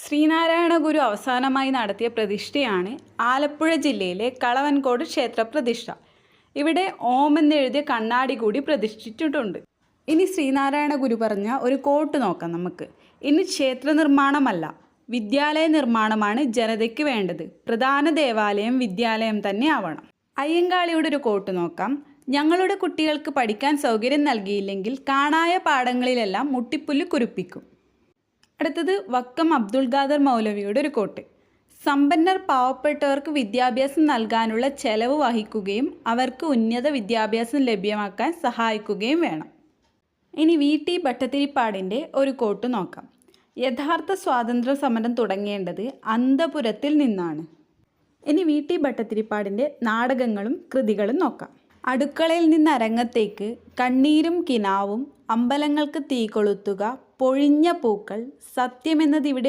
ശ്രീനാരായണ ഗുരു അവസാനമായി നടത്തിയ പ്രതിഷ്ഠയാണ് ആലപ്പുഴ ജില്ലയിലെ കളവൻകോട് ക്ഷേത്ര പ്രതിഷ്ഠ. ഇവിടെ ഓം എന്നെഴുതിയ കണ്ണാടി കൂടി പ്രതിഷ്ഠിച്ചിട്ടുണ്ട്. ഇനി ശ്രീനാരായണ ഗുരു പറഞ്ഞ ഒരു കോട്ട് നോക്കാം നമുക്ക്. ഇനി ക്ഷേത്ര നിർമ്മാണമല്ല, വിദ്യാലയ നിർമ്മാണമാണ് ജനതയ്ക്ക് വേണ്ടത്. പ്രധാന ദേവാലയം വിദ്യാലയം തന്നെ ആവണം. അയ്യങ്കാളിയുടെ ഒരു കോട്ട് നോക്കാം. ഞങ്ങളുടെ കുട്ടികൾക്ക് പഠിക്കാൻ സൗകര്യം നൽകിയില്ലെങ്കിൽ കാണായ പാഠങ്ങളിലെല്ലാം മുട്ടിപ്പുല്ല് കുരുപ്പിക്കും. അടുത്തത് വക്കം അബ്ദുൽ ഖാദർ മൗലവിയുടെ ഒരു കോട്ട്. സമ്പന്നർ പാവപ്പെട്ടവർക്ക് വിദ്യാഭ്യാസം നൽകാനുള്ള ചെലവ് വഹിക്കുകയും അവർക്ക് ഉന്നത വിദ്യാഭ്യാസം ലഭ്യമാക്കാൻ സഹായിക്കുകയും വേണം. ഇനി വി.ടി. ഭട്ടതിരിപ്പാടിൻ്റെ ഒരു കോട്ട് നോക്കാം. യഥാർത്ഥ സ്വാതന്ത്ര്യ സമരം തുടങ്ങേണ്ടത് അന്തപുരത്തിൽ നിന്നാണ്. ഇനി വി.ടി. ഭട്ടതിരിപ്പാടിൻ്റെ നാടകങ്ങളും കൃതികളും നോക്കാം. അടുക്കളയിൽ നിന്ന് അരങ്ങത്തേക്ക്, കണ്ണീരും കിനാവും, അമ്പലങ്ങൾക്ക് തീ കൊളുത്തുക, പൊഴിഞ്ഞ പൂക്കൾ, സത്യമെന്നതിവിടെ